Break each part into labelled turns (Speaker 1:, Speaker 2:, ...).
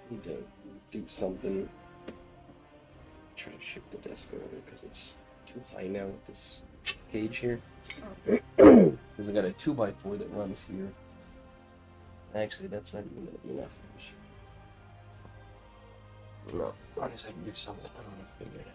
Speaker 1: Need to do something. Try to shift the desk over because it's too high now with this cage here. Because I got a 2x4 that runs here. Actually, that's not even gonna be enough. No, as long as I can do something, I don't know if I figure it out.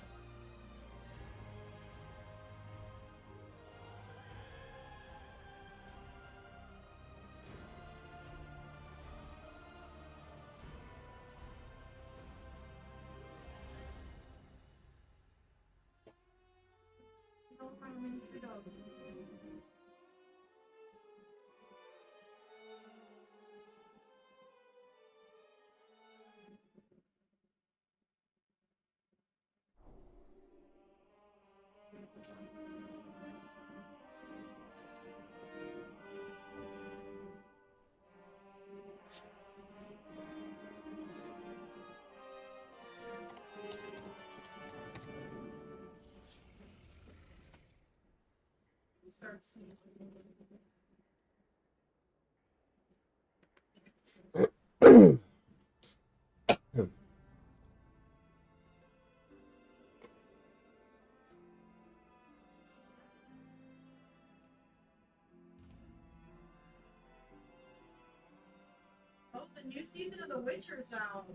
Speaker 2: Oh, the new season of The Witcher's out.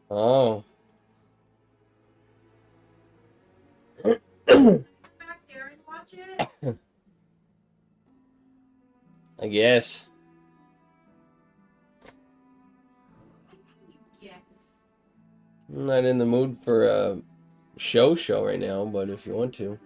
Speaker 1: Oh.
Speaker 2: Back there and watch it.
Speaker 1: I guess.
Speaker 2: Yes.
Speaker 1: I'm not in the mood for a show right now, but if you want to.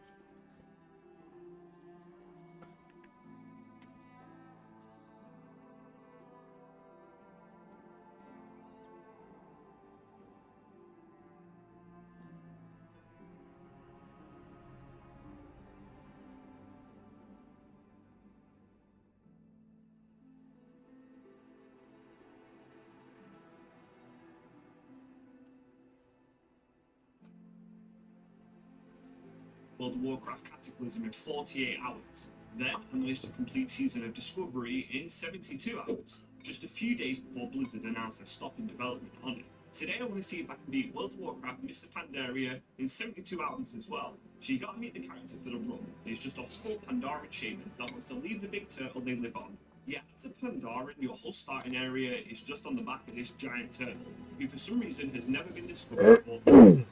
Speaker 3: World of Warcraft Cataclysm in 48 hours. Then I managed to complete Season of Discovery in 72 hours, just a few days before Blizzard announced they're stopping development on it. Today I want to see if I can beat World of Warcraft Mr. Pandaria in 72 hours as well. So you gotta meet the character for the run. It's just a whole Pandaren shaman that wants to leave the big turtle they live on. Yeah, as a Pandaren, your whole starting area is just on the back of this giant turtle, who for some reason has never been discovered before.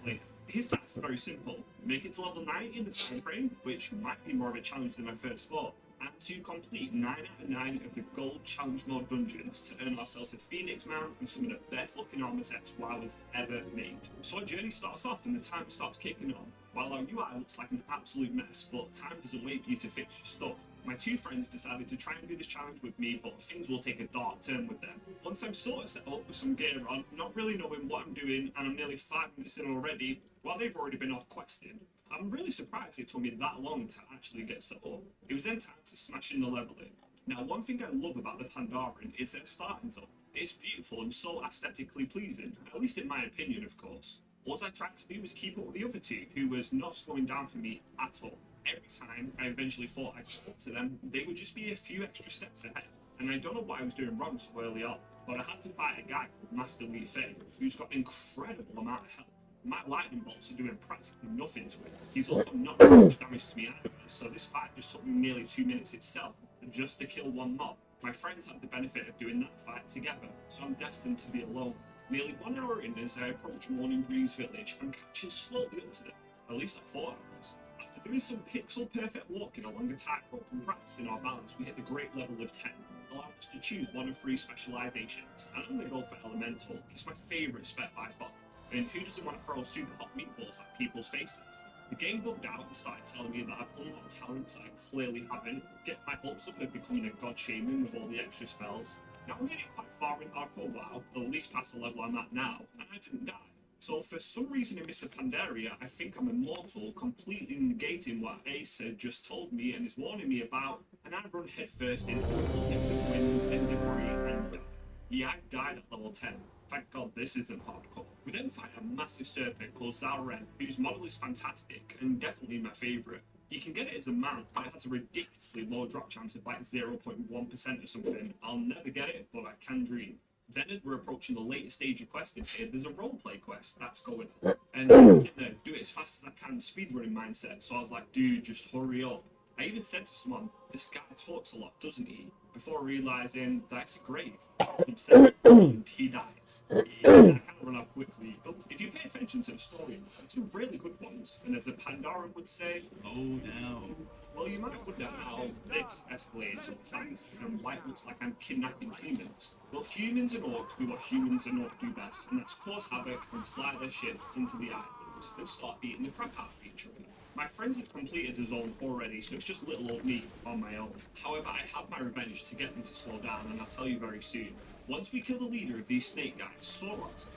Speaker 3: His task is very simple: make it to level 90 in the time frame, which might be more of a challenge than I first thought, and to complete 9 out of 9 of the gold challenge mode dungeons to earn ourselves a Phoenix mount and some of the best looking armor sets WoW has ever made. So our journey starts off and the time starts kicking on. While our UI looks like an absolute mess, but time doesn't wait for you to fix your stuff. My two friends decided to try and do this challenge with me, but things will take a dark turn with them. Once I'm sort of set up with some gear on, not really knowing what I'm doing, and I'm nearly 5 minutes in already, while they've already been off questing, I'm really surprised it took me that long to actually get set up. It was then time to smash in the leveling. Now, one thing I love about the Pandaren is their starting zone. It's beautiful and so aesthetically pleasing, at least in my opinion, of course. All I tried to do was keep up with the other two, who was not slowing down for me at all. Every time I eventually thought I caught up to them, they would just be a few extra steps ahead. And I don't know what I was doing wrong so early on, but I had to fight a guy called Master Li Fei, who's got an incredible amount of health. My lightning bolts are doing practically nothing to him. He's also not doing much damage to me either, so this fight just took me nearly 2 minutes itself, just to kill one mob. My friends had the benefit of doing that fight together, so I'm destined to be alone. Nearly 1 hour in as I approach Morning Breeze Village, I'm catching slowly up to them. At least I thought I was. After doing some pixel-perfect walking along a tightrope and practicing our balance, we hit the great level of 10, allowing us to choose one of 3 specializations. And I'm going to go for Elemental. It's my favourite spec by far. And who doesn't want to throw super hot meatballs at people's faces? The game bugged out and started telling me that I've unlocked talents that I clearly haven't, get my hopes up of becoming a god shaman with all the extra spells. Now I'm really quite far in hardcore WoW, at least past the level I'm at now, and I didn't die. So for some reason in Mr. Pandaria, I think I'm immortal, completely negating what Ace had just told me and is warning me about, and I run headfirst into the wind and debris and die. Yeah, I died at level 10. Thank God this isn't hardcore. We then fight a massive serpent called Zalren, whose model is fantastic and definitely my favourite. You can get it as a man, but it has a ridiculously low drop chance of like 0.1% or something. I'll never get it, but I can dream. Then as we're approaching the later stage of questing here, there's a roleplay quest that's going on. And I'm gonna do it as fast as I can, speedrunning mindset. So I was like, dude, just hurry up. I even said to someone, this guy talks a lot, doesn't he? Before realizing that's a grave. Himself, and he dies. I can't run off quickly. But if you pay attention to the story, it's some really good ones. And as a Pandaren would say, oh no. Well, you might wonder how this escalates so fast and why it looks like I'm kidnapping humans. Well, humans and orcs do what humans and orcs do best, and that's cause havoc and fly their ships into the island and start beating the crap out of each other. My friends have completed the zone already, so it's just little old me on my own. However, I have my revenge to get them to slow down, and I'll tell you very soon. Once we kill the leader of these snake guys, Soros,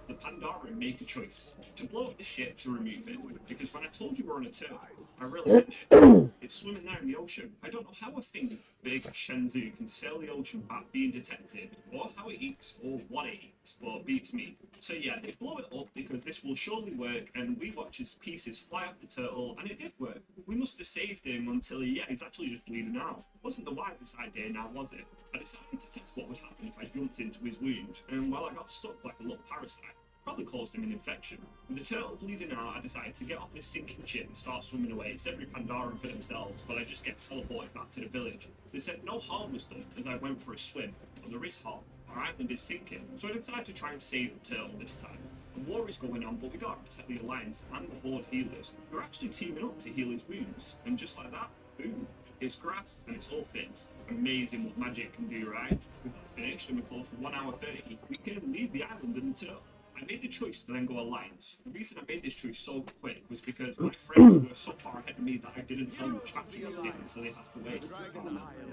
Speaker 3: the Pandaren make a choice to blow up the ship to remove it. Because when I told you we're on a turtle, I really meant it. It's swimming there in the ocean. I don't know how a thing big Shenzhou can sail the ocean without being detected, or how it eats, or what it eats, but it beats me. So yeah, they blow it up because this will surely work, and we watch as pieces fly off the turtle, and it did work. We must have saved him until he's actually just bleeding out. Wasn't the wisest idea now, was it? I decided to test what would happen if I jumped into his wound, and while I got stuck like a little parasite, probably caused him an infection. With the turtle bleeding out, I decided to get off this sinking ship and start swimming away. It's every Pandaren for themselves, but I just get teleported back to the village. They said no harm was done as I went for a swim, but there is harm. Our island is sinking, so I decided to try and save the turtle this time. The war is going on, but we gotta protect the Alliance and the Horde healers. We're actually teaming up to heal his wounds, and just like that, boom. It's grass and it's all fixed. Amazing what magic can do, right? With that finished and we're close to 1 hour 30, we can leave the island and the turtle. I made the choice to then go Alliance. The reason I made this choice so quick was because my friends were so far ahead of me that I didn't tell them which faction was getting, so they have to wait.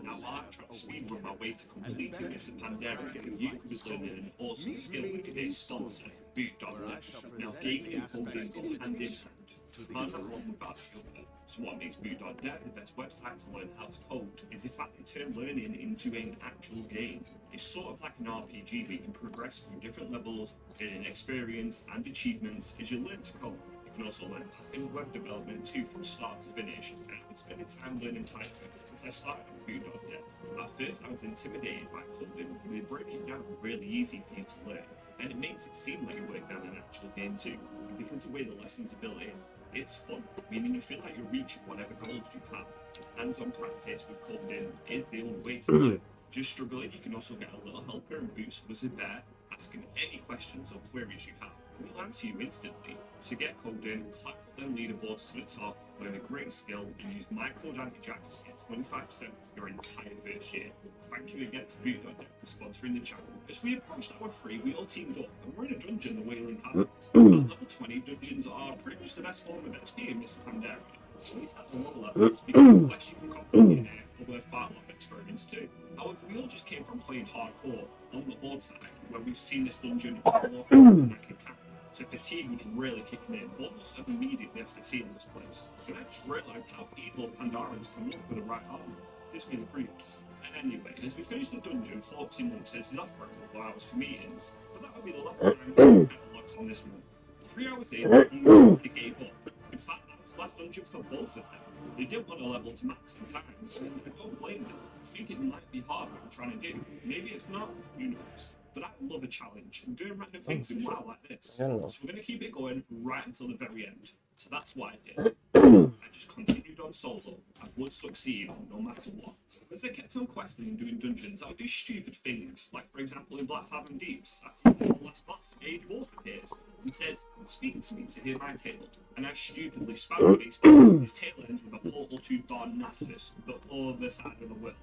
Speaker 3: Now while I'm trying to speedrun my way to completing this Pandaren, you could be learning an awesome skill with today's sponsor, Boot.net. Now gaming and coding go hand in hand. I'm not wrong about this. So what makes Boot.net the best website to learn how to code is the fact they turn learning into an actual game. It's sort of like an RPG where you can progress through different levels, gaining experience and achievements as you learn to code. You can also learn Python web development too from start to finish, and I've been spending time learning Python since I started on Boot.net. At first I was intimidated by coding, but they break it down really easy for you to learn, and it makes it seem like you're working on an actual game too, and because of the way the lessons are built in, it's fun, meaning you feel like you're reaching whatever goals you have. Hands-on practice with coding is the only way to learn. If you're struggling, you can also get a little helper and Boost Wizard there, asking any questions or queries you have. We'll answer you instantly. So get coding, climb up them leaderboards to the top, learn a great skill, and use my code AndyJax to get 25% for your entire first year. Thank you again to Boot.net for sponsoring the channel. As we approached hour 3, we all teamed up, and we're in a dungeon, the Wailing Caverns. At level 20, dungeons are pretty much the best form of XP in this Pandaren. At least at the lower levels, because the less you can complete in it, are worth quite a lot of experience too. However, we all just came from playing hardcore on the Horde side, where we've seen this dungeon more than I can count. So fatigue was really kicking in, almost immediately after seeing this place. And I just realised how evil Pandarans can look with the right arm. Gives me the creeps. Anyway, as we finish the dungeon, Foxy Monk says he's off for a couple of hours for meetings, but that would be the last time I'm logs on this month. 3 hours in, he gave up. In fact, that's the last dungeon for both of them. They didn't want to level to max in time, and I don't blame them. I think it might be hard what I'm trying to do. Maybe it's not, who knows. But I love a challenge, and doing random things in WoW like this.
Speaker 1: I don't know.
Speaker 3: So we're going to keep it going right until the very end. So that's what I did. I just continued on solo. I would succeed no matter what. As I kept on questing and doing dungeons, I would do stupid things. Like, for example, in Black Fathom Deeps, after the last boss, a dwarf appears and says, speak to me to hear my tale. And I stupidly spam his tail ends with a portal to Darnassus, the other side of the world.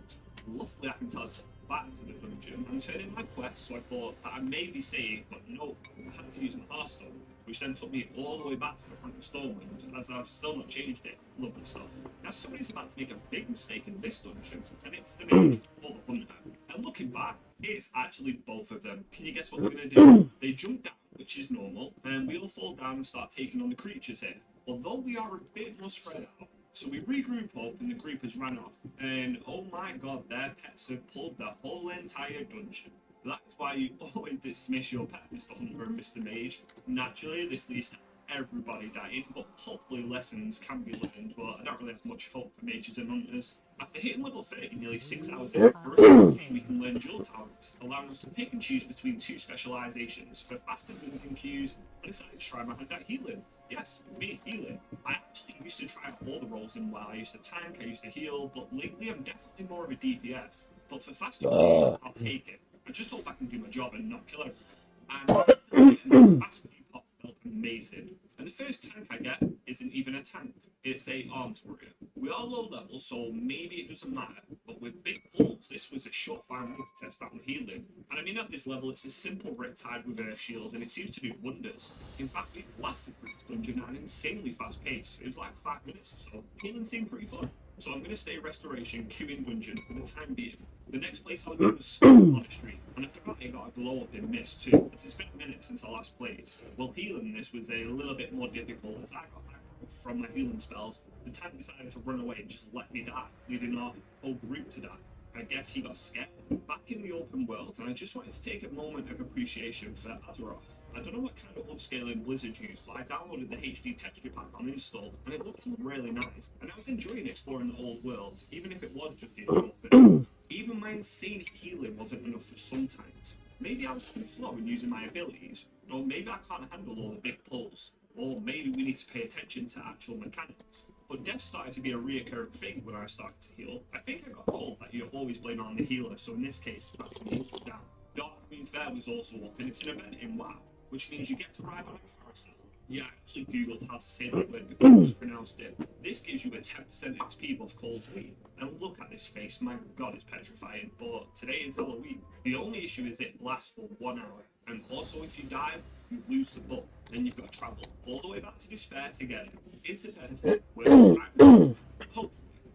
Speaker 3: Luckily, I can teleport back to the dungeon and turn in my quest, so I thought that I may be saved, but no, I had to use my Hearthstone, which then took me all the way back to the front of Stormwind, as I've still not changed it. Lovely stuff. Now somebody's about to make a big mistake in this dungeon, and it's the mage or the hunter. And looking back, it's actually both of them. Can you guess what we're going to do? They jump down, which is normal, and we all fall down and start taking on the creatures here. Although we are a bit more spread out, so we regroup up and the group has ran off, and oh my god, their pets have pulled the whole entire dungeon. That's why you always dismiss your pet, Mr. Hunter and Mr. Mage. Naturally, this leads to everybody dying, but hopefully lessons can be learned, but I don't really have much hope for mages and hunters. After hitting level 30 nearly 6 hours in, for a we can learn dual talents, allowing us to pick and choose between 2 specializations for faster dungeon queues. I decided to try my hand at healing. Yes, me, healing. I actually used to try out all the roles in WoW. I used to tank, I used to heal, but lately I'm definitely more of a DPS. But for faster queues, I'll take it. I just hope I can do my job and not kill everything. And fast queue pop felt amazing. And the first tank I get isn't even a tank. It's a arms warrior. We are low level, so maybe it doesn't matter. But with big balls, this was a surefire way to test out my healing. And I mean, at this level, it's a simple Riptide with a shield, and it seems to do wonders. In fact, it lasted through this dungeon at an insanely fast pace. It was like 5 minutes or so. Healing seemed pretty fun. So I'm going to stay restoration, queuing dungeon for the time being. The next place I'll go is Stone Monastery, and I forgot I got a glow up in Mist too, as it's been a minute since I last played. Well, healing this was a little bit more difficult, as I got aggro from my healing spells. The tank decided to run away and just let me die, leaving our whole group to die. I guess he got scared. Back in the open world, and I just wanted to take a moment of appreciation for Azeroth. I don't know what kind of upscaling Blizzard used, but I downloaded the HD texture pack on install, and it looked really nice. And I was enjoying exploring the old world, even if it was just a short bit. Even my insane healing wasn't enough for some times. Maybe I was too slow in using my abilities, or maybe I can't handle all the big pulls, or maybe we need to pay attention to actual mechanics. But death started to be a reoccurring thing when I started to heal. I think I got told that you always blame on the healer, so in this case, that's me down. Dark Moon Fair was also up, and it's an event in WoW, which means you get to ride on a carousel. Yeah, I actually googled how to say that word before I mispronounced it. This gives you a 10% XP buff called Bleed. And look at this face, my god, it's petrifying. But today is Halloween. The only issue is it lasts for 1 hour. And also if you die, you lose the buff. Then you've got to travel all the way back to this fair to get it. Is the benefit worth it? Hopefully.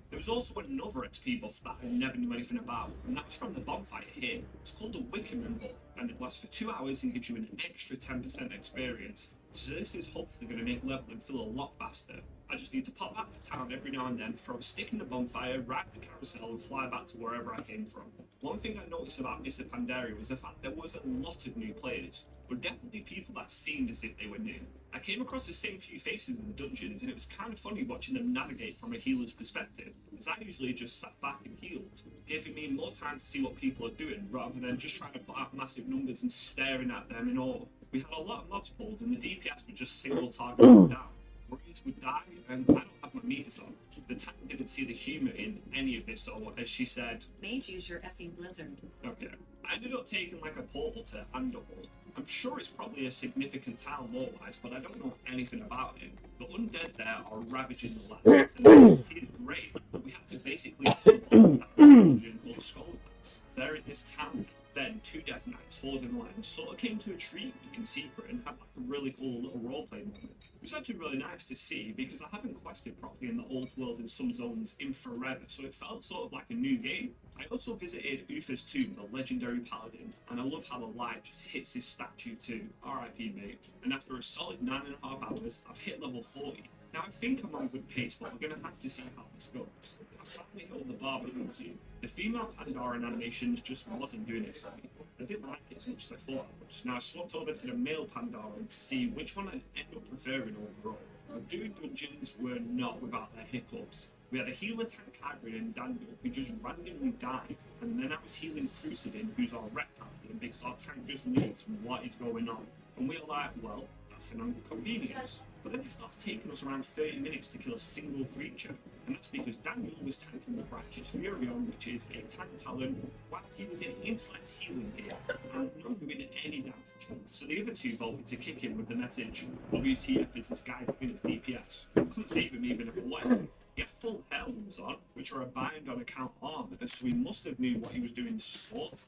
Speaker 3: There was also another XP buff that I never knew anything about, and that was from the bonfire here. It's called the Wickerman buff, and it lasts for 2 hours and gives you an extra 10% experience. So this is hopefully going to make leveling feel a lot faster. I just need to pop back to town every now and then, throw a stick in the bonfire, ride the carousel, and fly back to wherever I came from. One thing I noticed about Mists of Pandaria was the fact there was a lot of new players, but definitely people that seemed as if they were new. I came across the same few faces in the dungeons, and it was kind of funny watching them navigate from a healer's perspective, as I usually just sat back and healed, giving me more time to see what people are doing, rather than just trying to put out massive numbers and staring at them in awe. We had a lot of mobs pulled, and the DPS would just single target them down. Warriors would die, and I don't have my meters on. The tank didn't see the humour in any of this, so as she said,
Speaker 4: Mage use your effing blizzard.
Speaker 3: okay. I ended up taking like a portal to Andorhal. I'm sure it's probably a significant town lore-wise, but I don't know anything about it. The undead there are ravaging the land, and it is great, but we had to basically kill that dungeon called Skullbacks. There in this town, then 2 Death Knights, Horde and Lions, sort of came to a tree in secret and had like a really cool little roleplay moment. It was actually really nice to see because I haven't quested properly in the old world in some zones in forever, so it felt sort of like a new game. I also visited Uther's tomb, the legendary paladin, and I love how the light just hits his statue too. RIP mate. And after a solid 9.5 hours, I've hit level 40. Now I think I'm on a good pace, but we're going to have to see how this goes. I finally held the barber routine. The female Pandaran animations just wasn't doing it for me. I didn't like it as much as I thought I would. Now I swapped over to the male Pandaran to see which one I'd end up preferring overall. But doing dungeons were not without their hiccups. We had a healer tank hybrid in Daniel who just randomly died, and then I was healing Crucidin, who's our rep paladin, because our tank just leaves what is going on. And we're like, well, that's an inconvenience. But then it starts taking us around 30 minutes to kill a single creature, and that's because Daniel was tanking with Righteous Furion, which is a tank talent, while he was in intellect healing gear, and not doing any damage. So the other 2 voted to kick him with the message, WTF is this guy doing his DPS? Couldn't save him even if it wanted. He had full helms on, which are a bind on account armor, so he must have knew what he was doing sort of.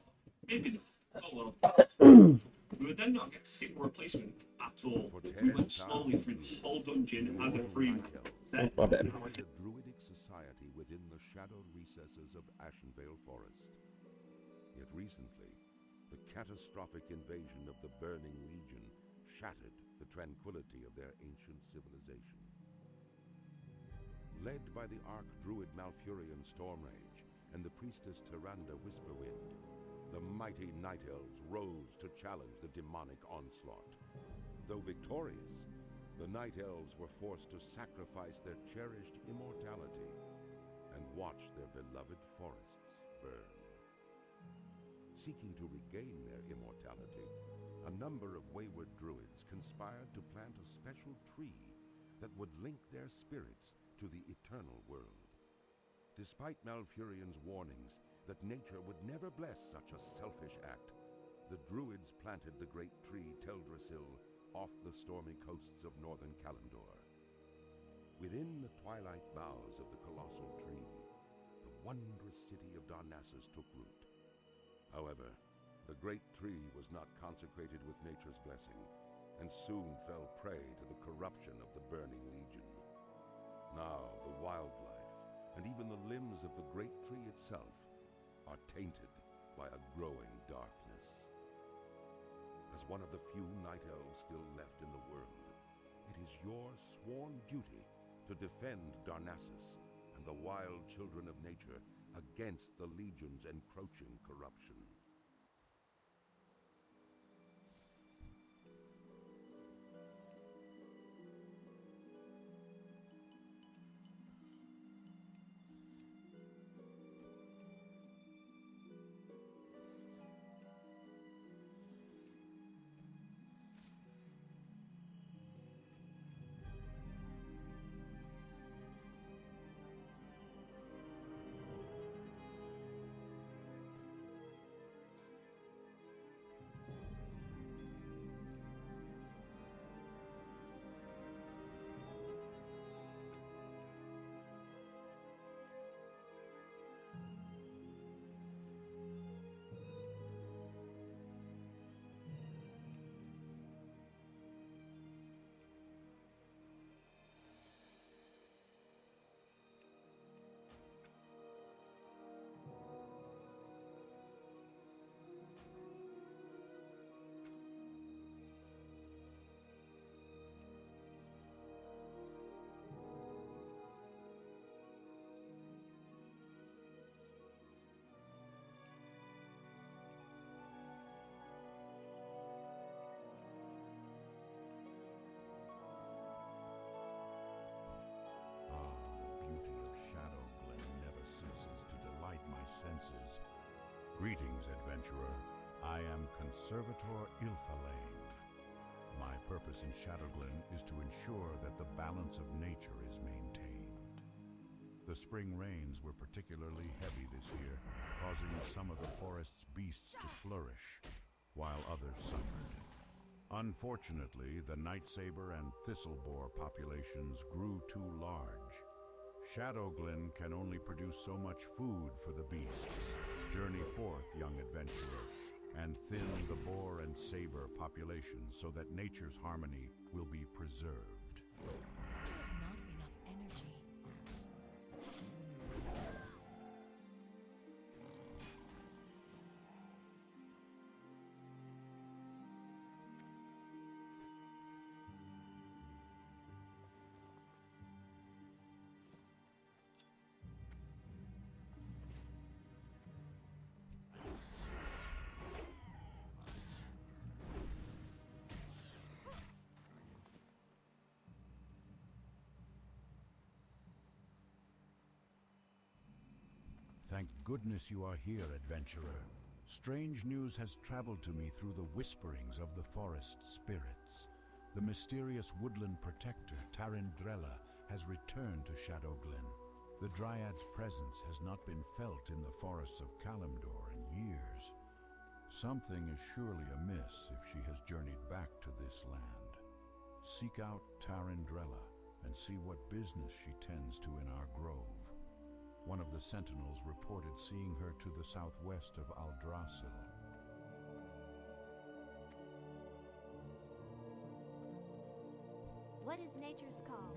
Speaker 3: Maybe not. Oh well. We would then not get single replacement at all. We went slowly through the whole dungeon as a free man. Then,
Speaker 1: My bad.
Speaker 5: A druidic society within the shadowed recesses of Ashenvale Forest. Yet recently, the catastrophic invasion of the Burning Legion shattered the tranquility of their ancient civilization. Led by the Archdruid Malfurion Stormrage and the priestess Tyrande Whisperwind, the mighty Night Elves rose to challenge the demonic onslaught. Though victorious, The Night Elves were forced to sacrifice their cherished immortality and watch their beloved forests burn. Seeking to regain their immortality, a number of wayward druids conspired to plant a special tree that would link their spirits to the eternal world. Despite Malfurion's warnings that nature would never bless such a selfish act, the druids planted the great tree Teldrassil off the stormy coasts of northern Kalimdor. Within the twilight boughs of the colossal tree, the wondrous city of Darnassus took root. However, the great tree was not consecrated with nature's blessing, and soon fell prey to the corruption of the Burning Legion. Now the wildlife, and even the limbs of the great tree itself, are tainted by a growing darkness. As one of the few Night Elves still left in the world, it is your sworn duty to defend Darnassus and the wild children of nature against the Legion's encroaching corruption.
Speaker 6: Greetings, adventurer. I am Conservator Ilthalain. My purpose in Shadowglen is to ensure that the balance of nature is maintained. The spring rains were particularly heavy this year, causing some of the forest's beasts to flourish, while others suffered. Unfortunately, the Night Saber and Thistleboar populations grew too large. Shadowglen can only produce so much food for the beasts. Journey forth, young adventurer, and thin the boar and saber populations so that nature's harmony will be preserved.
Speaker 7: Not enough energy.
Speaker 6: Thank goodness you are here, adventurer. Strange news has traveled to me through the whisperings of the forest spirits. The mysterious woodland protector, Tarindrella, has returned to Shadowglen. The Dryad's presence has not been felt in the forests of Kalimdor in years. Something is surely amiss if she has journeyed back to this land. Seek out Tarindrella and see what business she tends to in our grove. One of the sentinels reported seeing her to the southwest of Aldrassil.
Speaker 8: What is nature's call?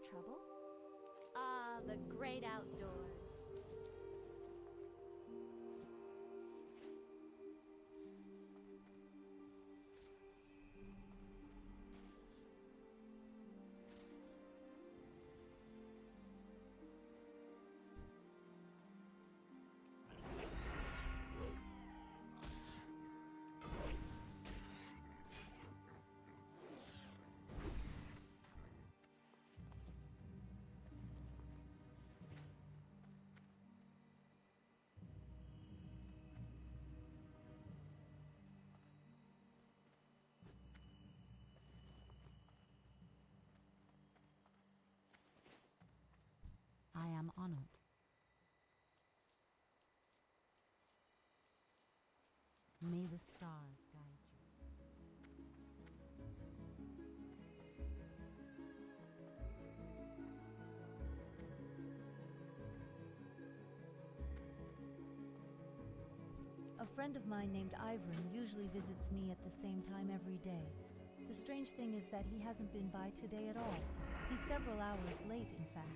Speaker 8: trouble? Ah, the great outdoors.
Speaker 7: I am honored. May the stars guide you.
Speaker 9: A friend of mine named Ivern usually visits me at the same time every day. The strange thing is that he hasn't been by today at all. He's several hours late, in fact.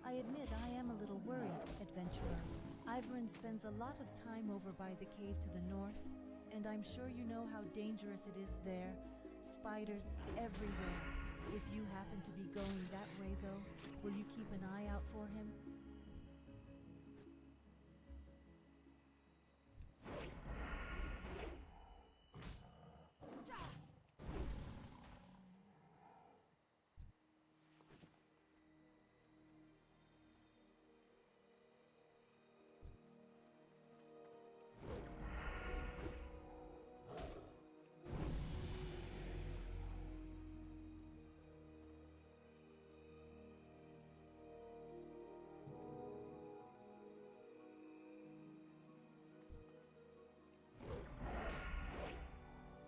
Speaker 9: I admit I am a little worried, adventurer. Ivern spends a lot of time over by the cave to the north, and I'm sure you know how dangerous it is there. Spiders everywhere. If you happen to be going that way, though, will you keep an eye out for him?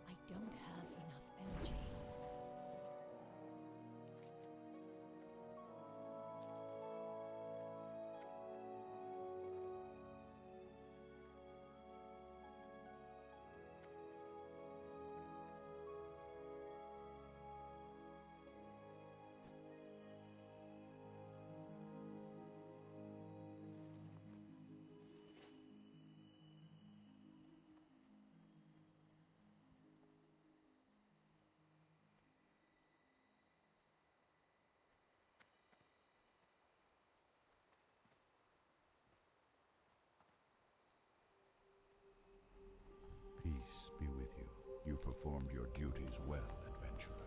Speaker 7: I don't have enough energy.
Speaker 6: Peace be with you. You performed your duties well, adventurer.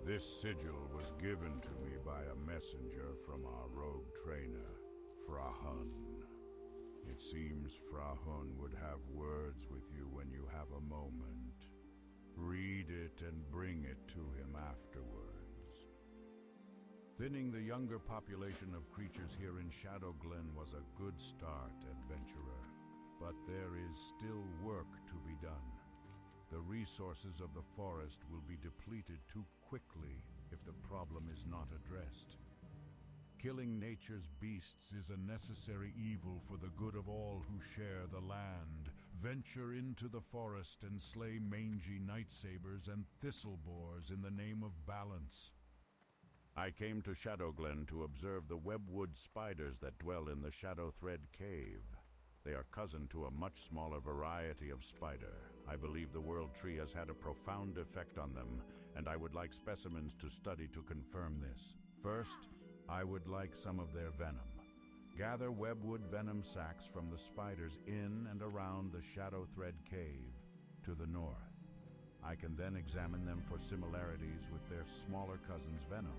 Speaker 6: This sigil was given to me by a messenger from our rogue trainer, Frahun. It seems Frahun would have words with you when you have a moment. Read it and bring it to him afterwards. Thinning the younger population of creatures here in Shadowglen was a good start, adventurer. But there is still work to be done. The resources of the forest will be depleted too quickly if the problem is not addressed. Killing nature's beasts is a necessary evil for the good of all who share the land. Venture into the forest and slay mangy nightsabers and thistlebores in the name of balance. I came to Shadowglen to observe the webwood spiders that dwell in the Shadowthread Cave. They are cousin to a much smaller variety of spider. I believe the World Tree has had a profound effect on them, and I would like specimens to study to confirm this. First, I would like some of their venom. Gather webwood venom sacs from the spiders in and around the Shadowthread Cave to the north. I can then examine them for similarities with their smaller cousin's venom.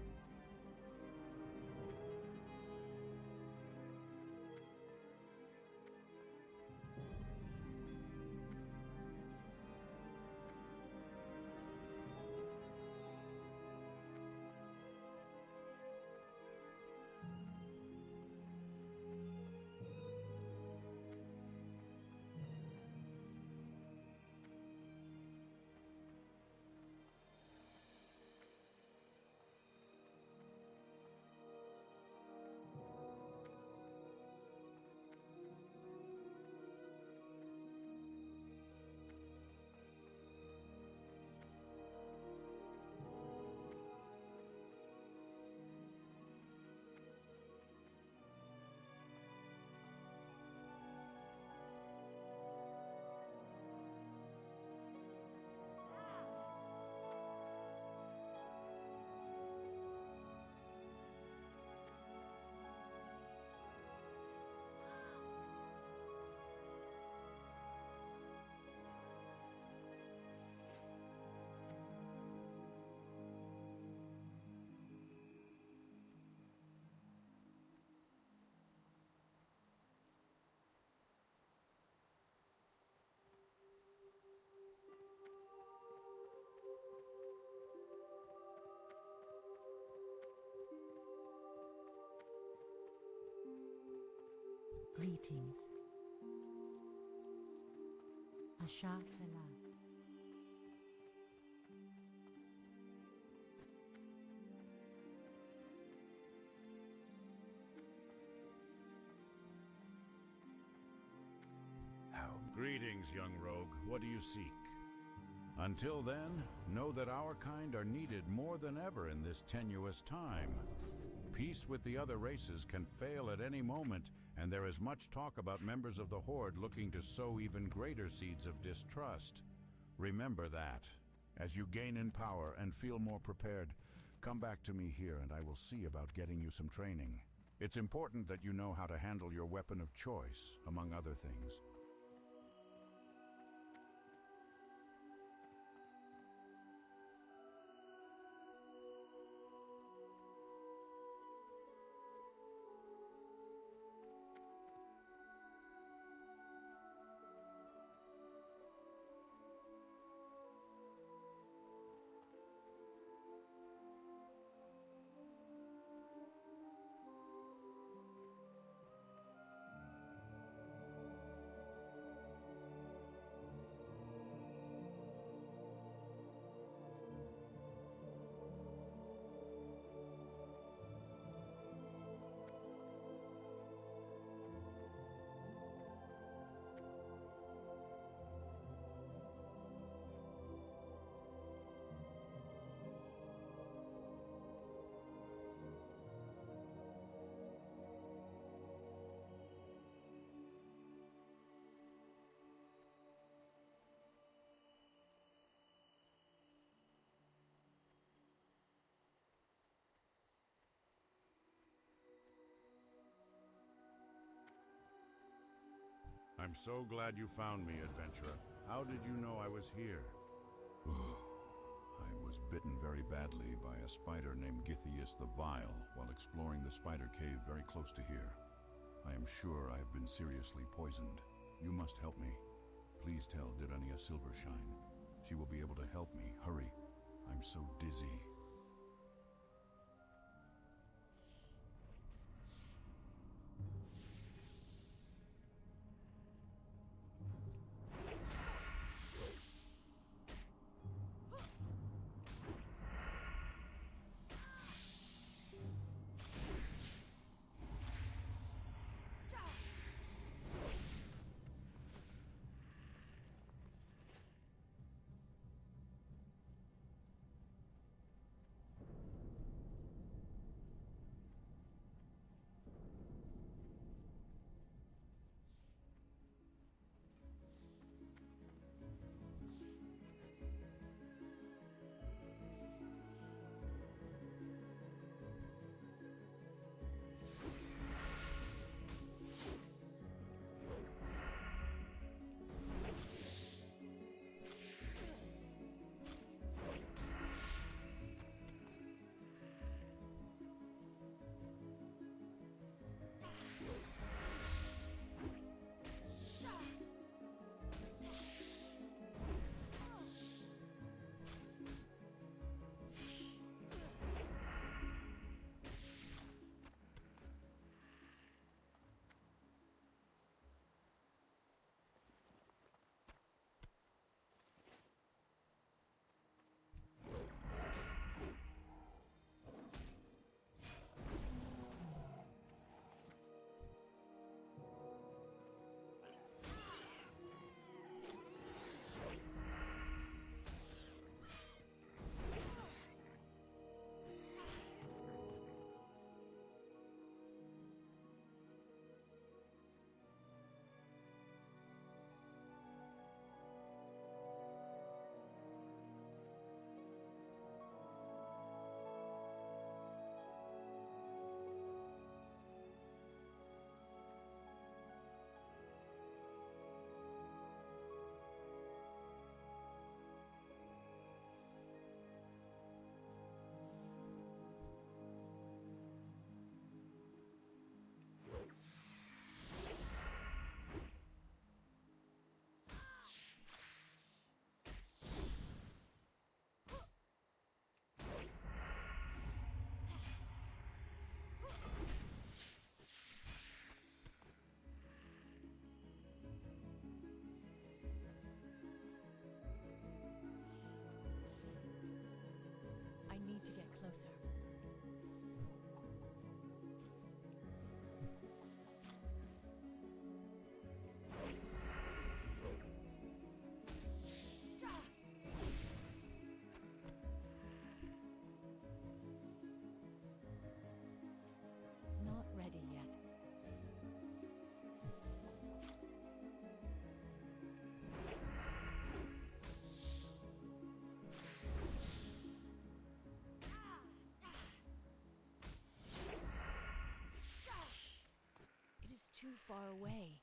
Speaker 9: Greetings. Asha Fela.
Speaker 6: Greetings, young rogue. What do you seek? Until then, know that our kind are needed more than ever in this tenuous time. Peace with the other races can fail at any moment, and there is much talk about members of the Horde looking to sow even greater seeds of distrust. Remember that. As you gain in power and feel more prepared, come back to me here and I will see about getting you some training. It's important that you know how to handle your weapon of choice, among other things. I'm so glad you found me, adventurer. How did you know I was here? I was bitten very badly by a spider named Githias the Vile while exploring the spider cave very close to here. I am sure I have been seriously poisoned. You must help me. Please tell Dirania Silvershine. She will be able to help me. Hurry. I'm so dizzy.
Speaker 7: too far away.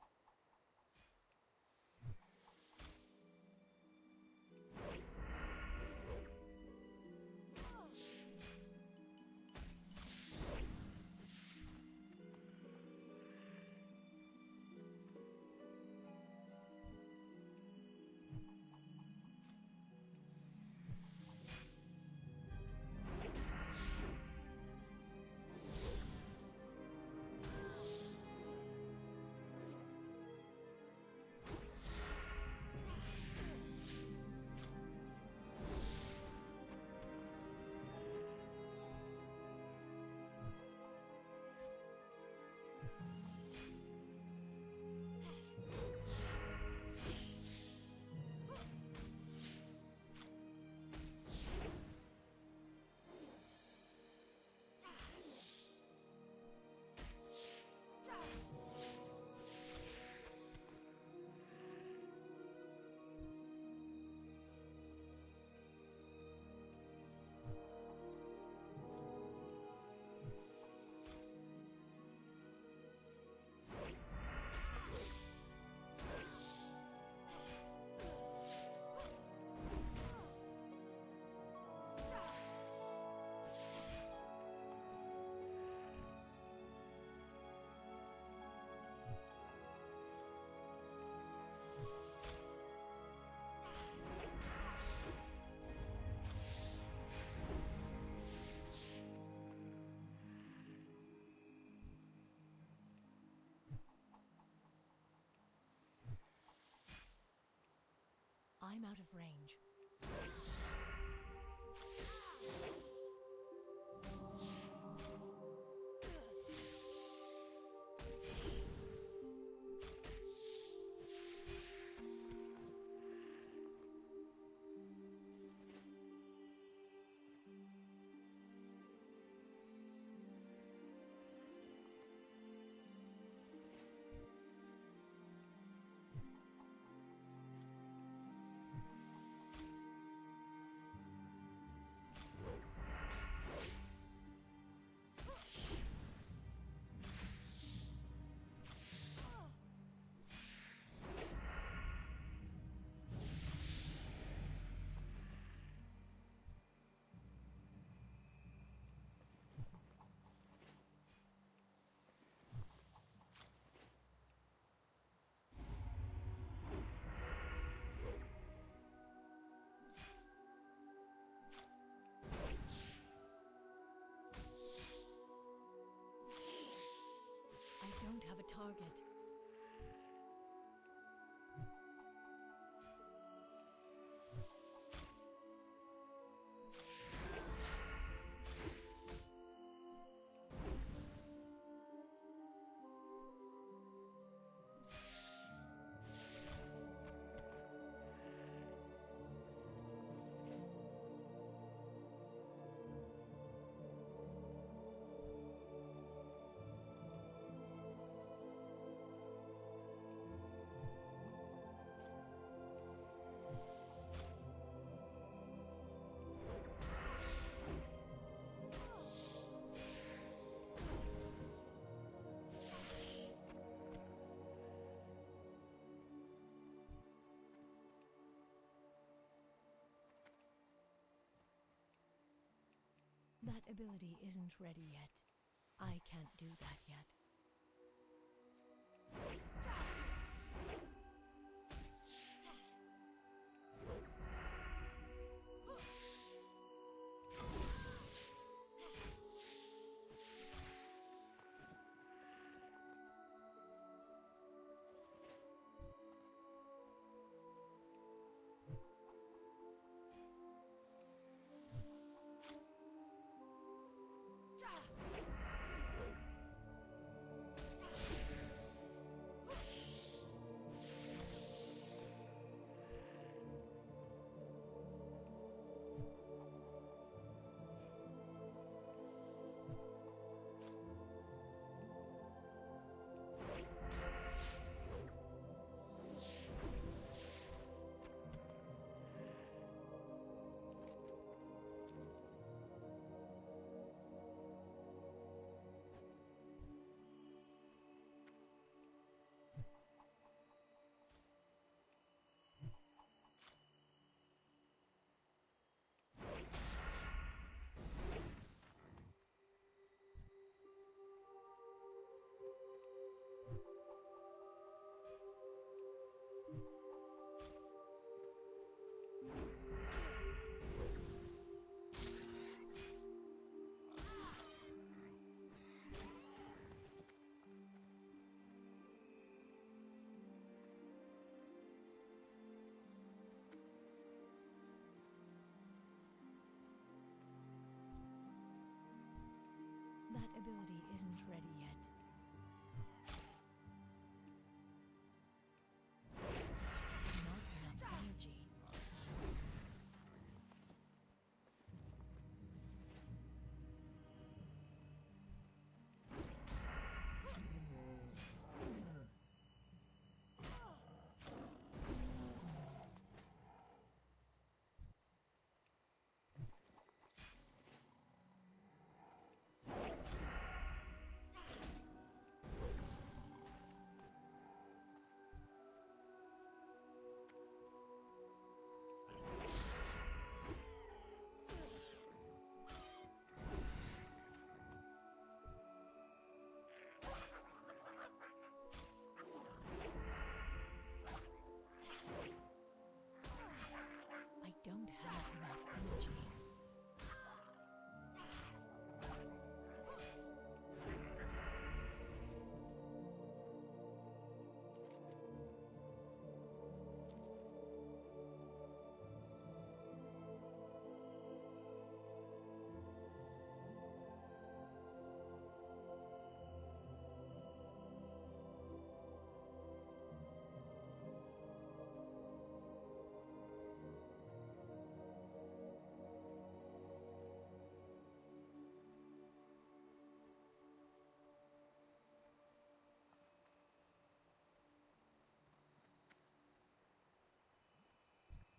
Speaker 7: I'm out of range. I don't have a target. That ability isn't ready yet. I can't do that yet. isn't ready yet. Not enough energy. I don't have enough energy.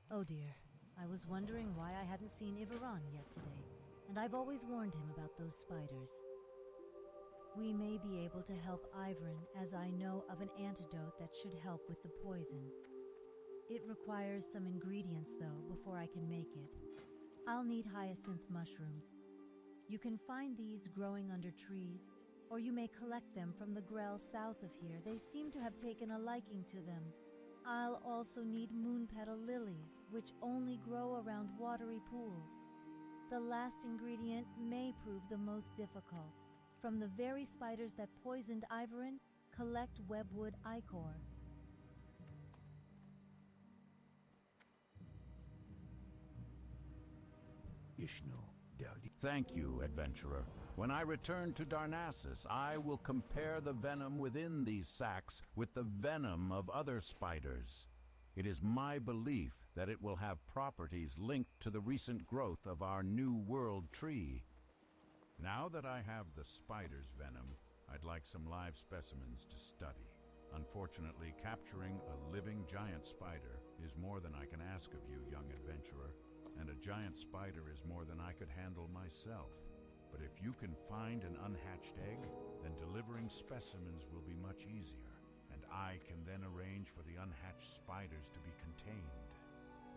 Speaker 9: Oh dear. I was wondering why I hadn't seen Ivaron yet today, and I've always warned him about those spiders. We may be able to help Ivern, as I know of an antidote that should help with the poison. It requires some ingredients, though, before I can make it. I'll need hyacinth mushrooms. You can find these growing under trees, or you may collect them from the Grell south of here. They seem to have taken a liking to them. I'll also need moonpetal lilies, which only grow around watery pools. The last ingredient may prove the most difficult. From the very spiders that poisoned Ivern, collect webwood ichor.
Speaker 6: Thank you, adventurer. When I return to Darnassus, I will compare the venom within these sacs with the venom of other spiders. It is my belief that it will have properties linked to the recent growth of our New World tree. Now that I have the spider's venom, I'd like some live specimens to study. Unfortunately, capturing a living giant spider is more than I can ask of you, young adventurer. And a giant spider is more than I could handle myself. But if you can find an unhatched egg, then delivering specimens will be much easier, and I can then arrange for the unhatched spiders to be contained.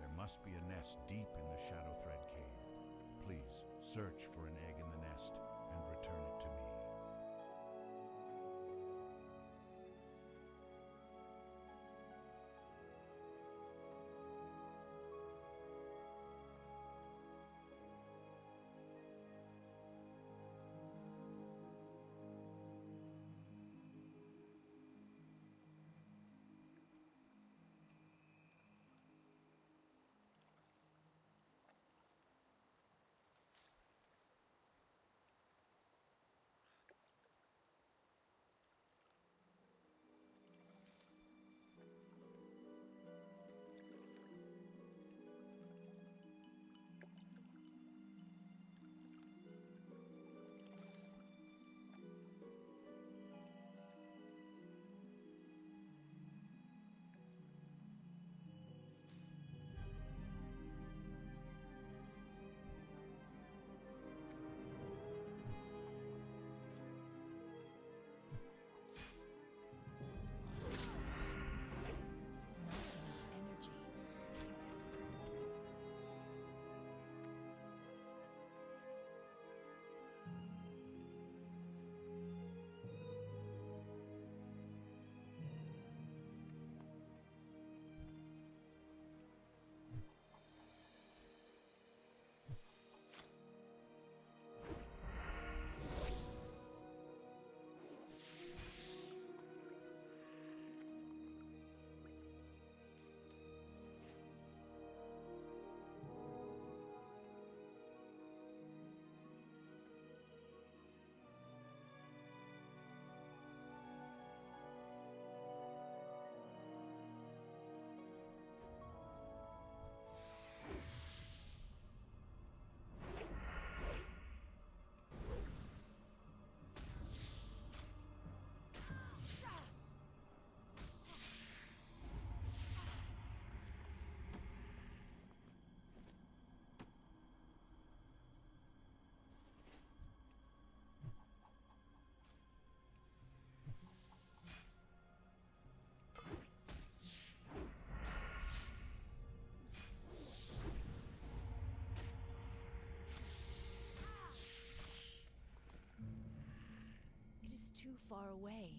Speaker 6: There must be a nest deep in the Shadowthread Cave. Please, search for an egg in the nest and return it to me.
Speaker 7: far away.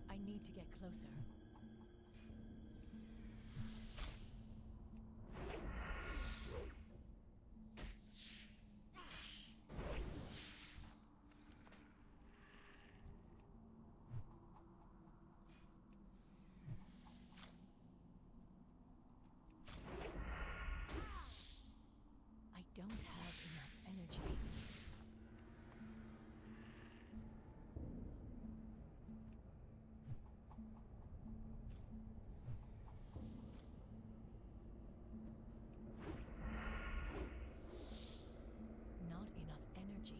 Speaker 7: I need to get closer. I don't have enough energy. Not enough energy.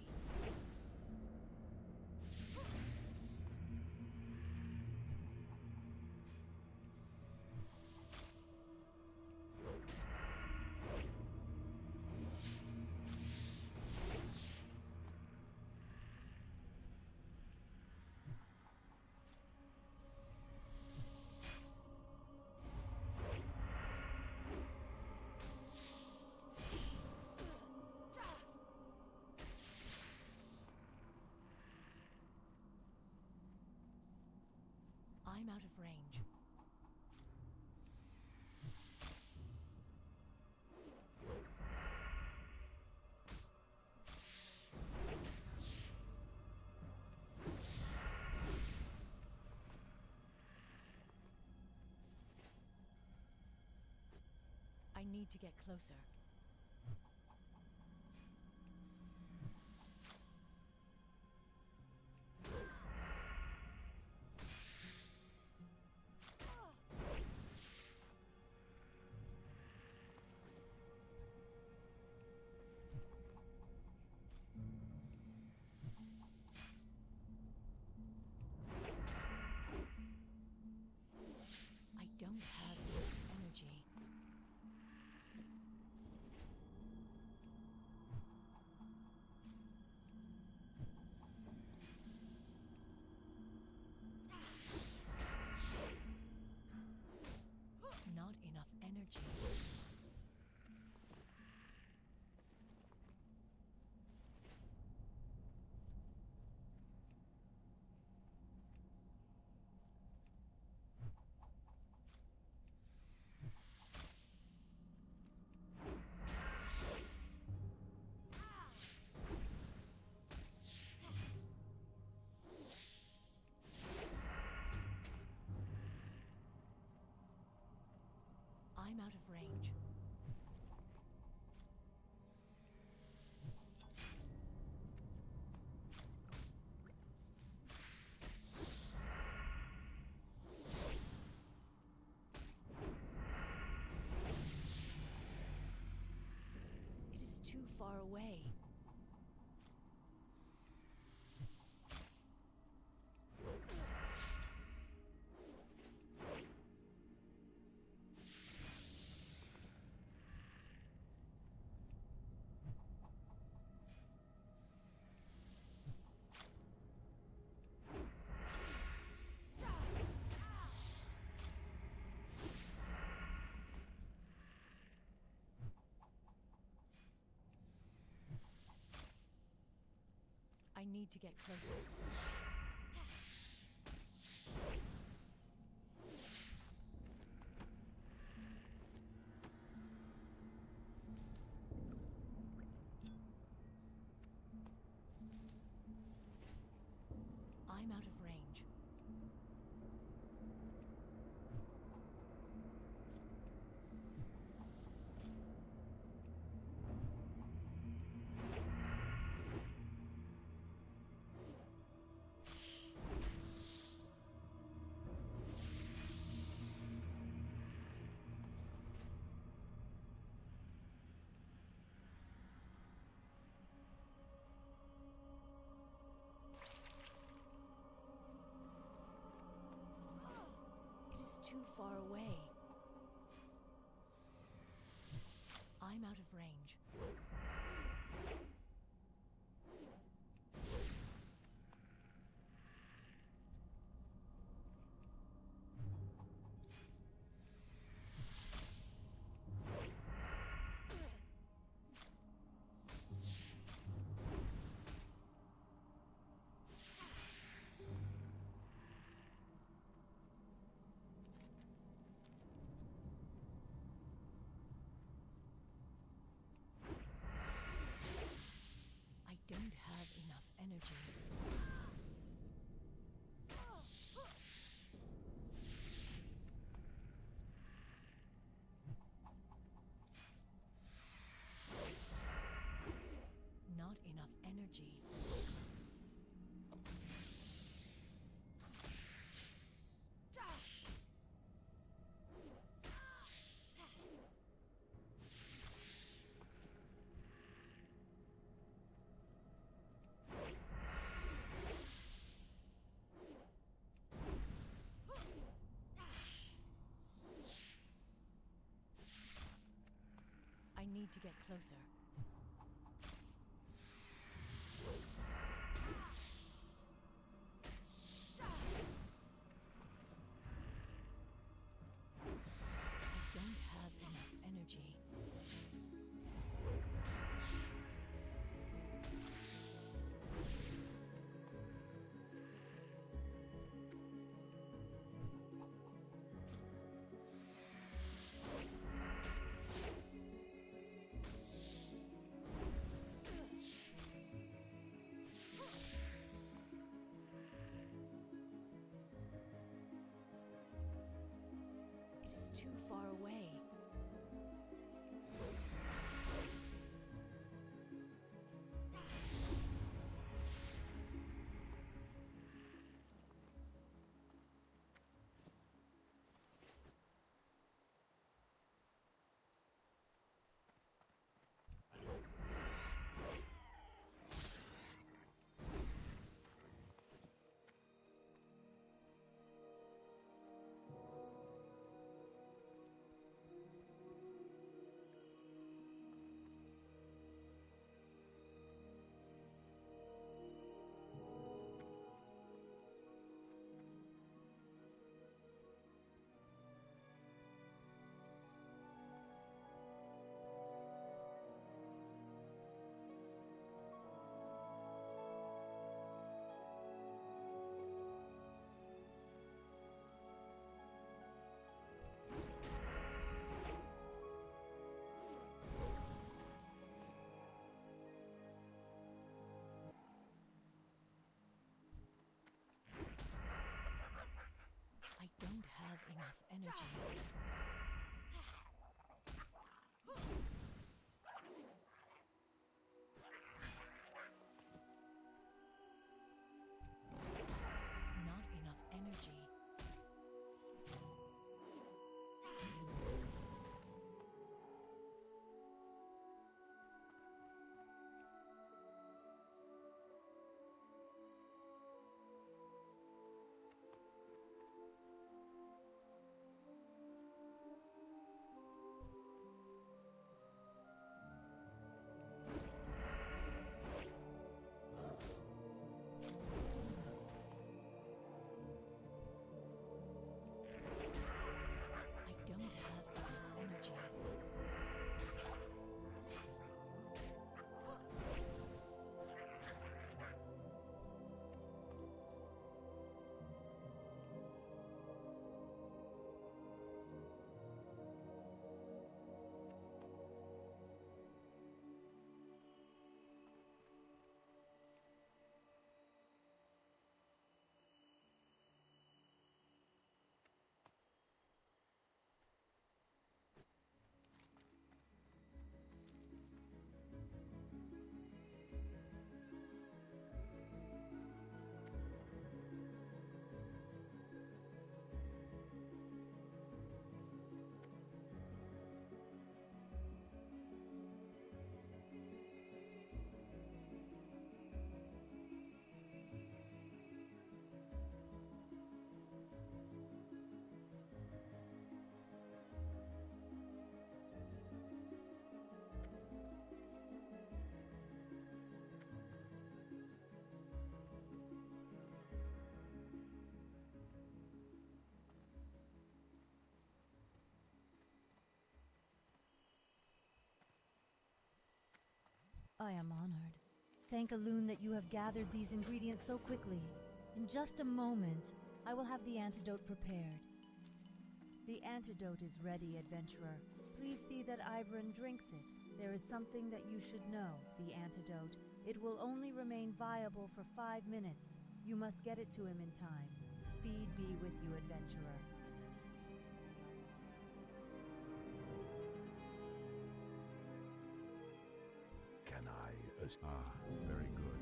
Speaker 7: I'm out of range. I need to get closer. I don't have enough energy. Not enough energy. I'm out of range. It is too far away. I need to get closer. I'm out of range. Too far away. I'm out of range. to get closer. I don't have enough energy. It is too far away. I don't have enough energy. Not enough energy. I don't have enough energy.
Speaker 9: I am honored. Thank Elune that you have gathered these ingredients so quickly. In just a moment, I will have the antidote prepared. The antidote is ready, adventurer. Please see that Ivern drinks it. There is something that you should know. The antidote. It will only remain viable for 5 minutes. You must get it to him in time. Speed be with you, adventurer.
Speaker 6: Can I very good.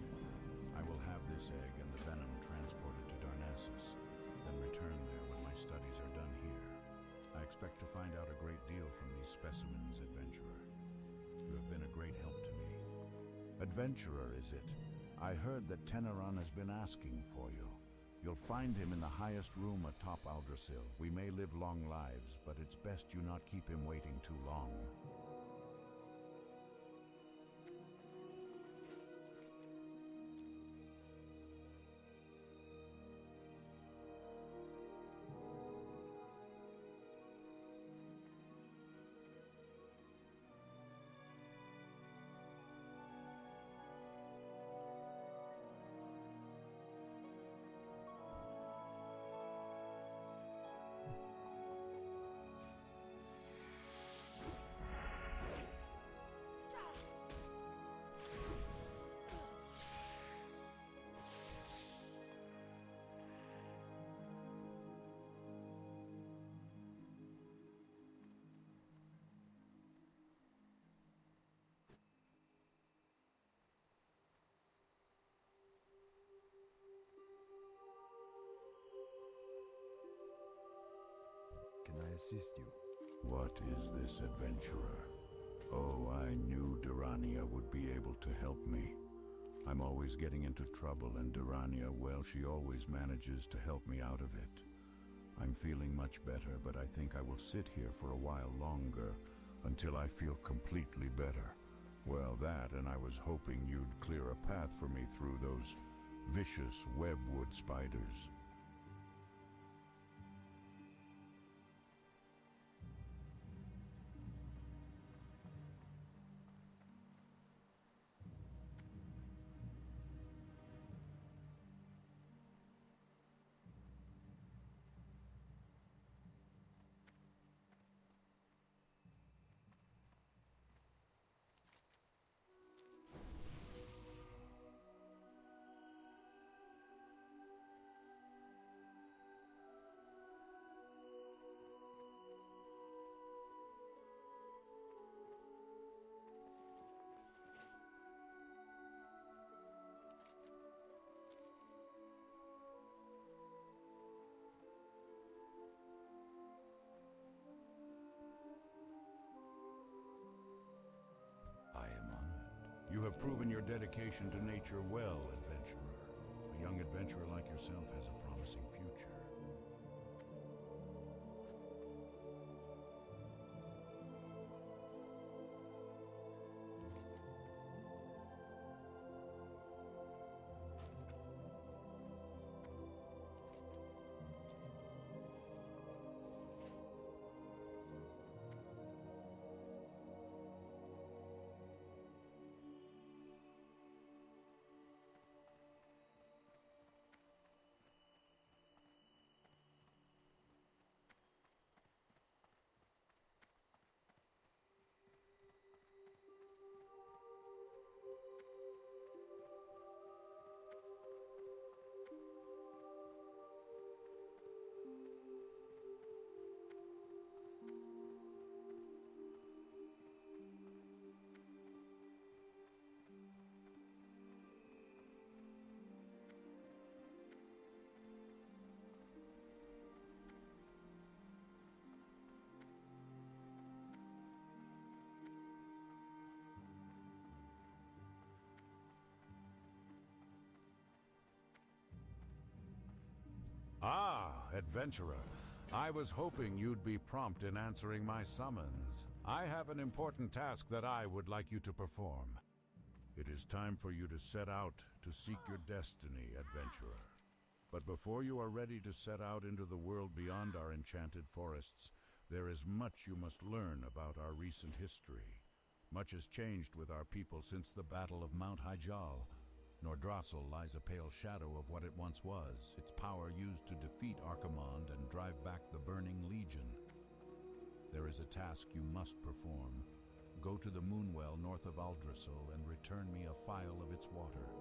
Speaker 6: I will have this egg and the venom transported to Darnassus, then return there when my studies are done here. I expect to find out a great deal from these specimens, adventurer. You have been a great help to me. Adventurer, is it? I heard that Teneron has been asking for you. You'll find him in the highest room atop Aldrassil. We may live long lives, but it's best you not keep him waiting too long.
Speaker 10: assist you.
Speaker 6: What is this, adventurer? Oh, I knew Durania would be able to help me. I'm always getting into trouble, and Durania, well, she always manages to help me out of it. I'm feeling much better, but I think I will sit here for a while longer, until I feel completely better. Well, that, and I was hoping you'd clear a path for me through those vicious webwood spiders. You have proven your dedication to nature well, adventurer. A young adventurer like yourself has a promising future. Ah, adventurer. I was hoping you'd be prompt in answering my summons. I have an important task that I would like you to perform. It is time for you to set out to seek your destiny, adventurer. But before you are ready to set out into the world beyond our enchanted forests, there is much you must learn about our recent history. Much has changed with our people since the Battle of Mount Hyjal. Nordrassil lies a pale shadow of what it once was, its power used to defeat Archimonde and drive back the Burning Legion. There is a task you must perform. Go to the Moonwell north of Aldrassil and return me a phial of its water.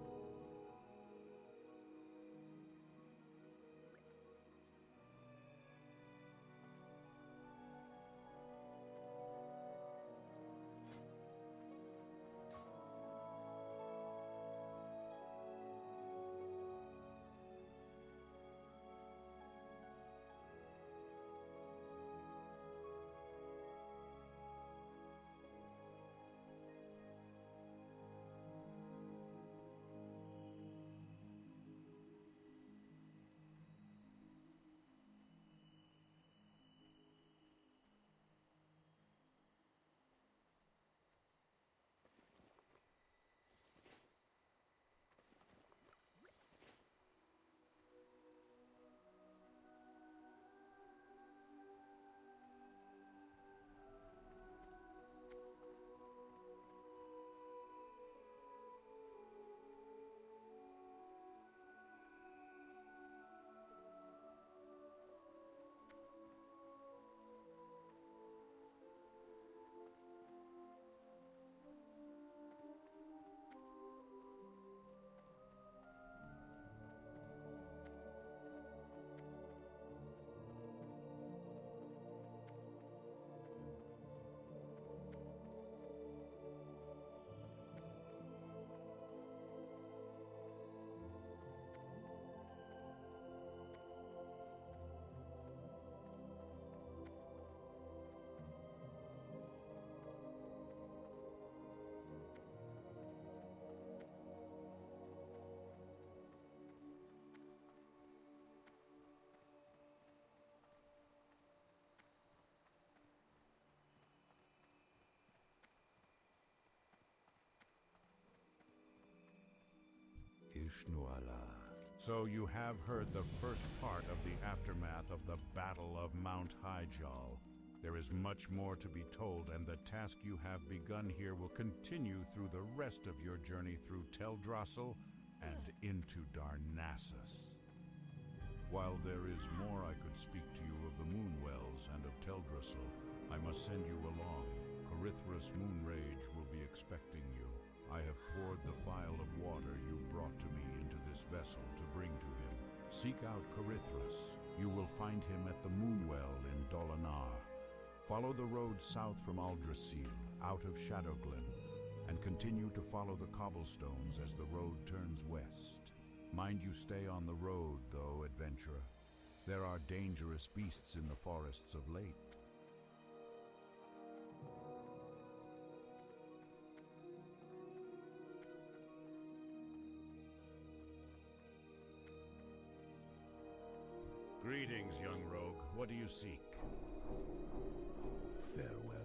Speaker 6: Ishnuala. So you have heard the first part of the aftermath of the Battle of Mount Hyjal. There is much more to be told, and the task you have begun here will continue through the rest of your journey through Teldrassil and into Darnassus. While there is more I could speak to you of the Moonwells and of Teldrassil, I must send you along. Corithras Moonrage will be expecting you. I have poured the phial of water you brought to me into this vessel to bring to him. Seek out Corithras. You will find him at the Moonwell in Dolinar. Follow the road south from Aldrassil, out of Shadowglen, and continue to follow the cobblestones as the road turns west. Mind you stay on the road, though, adventurer. There are dangerous beasts in the forests of late. Greetings, young rogue. What do you seek?
Speaker 5: Farewell.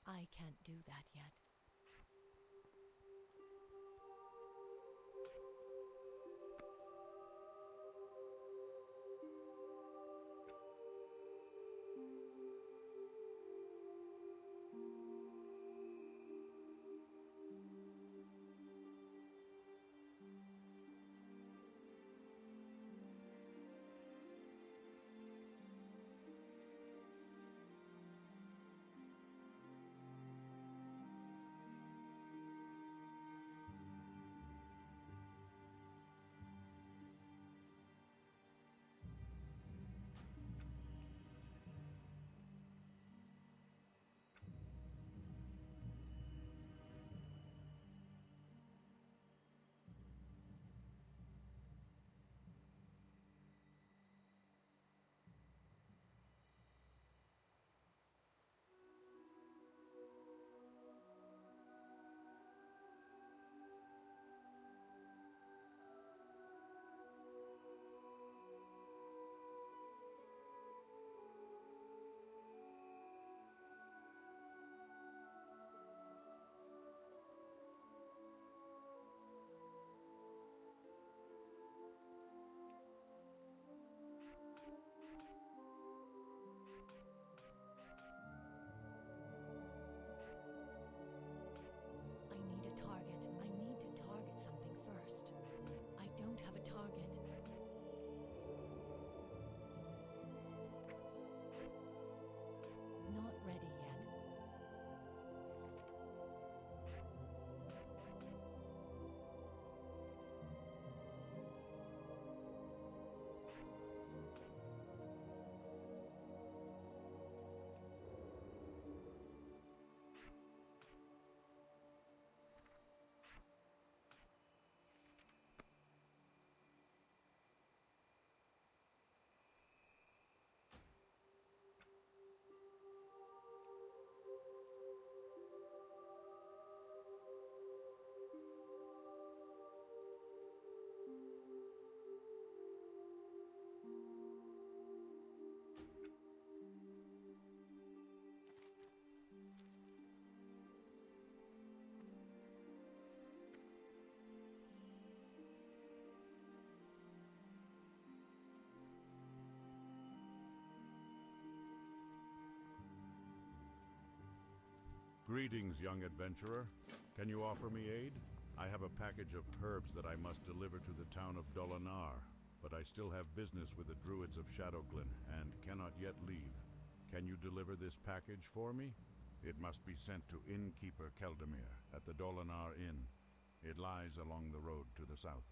Speaker 7: I can't do that yet.
Speaker 6: Greetings, young adventurer. Can you offer me aid? I have a package of herbs that I must deliver to the town of Dolinar, but I still have business with the druids of Shadowglen and cannot yet leave. Can you deliver this package for me? It must be sent to Innkeeper Keldamir at the Dolinar Inn. It lies along the road to the south.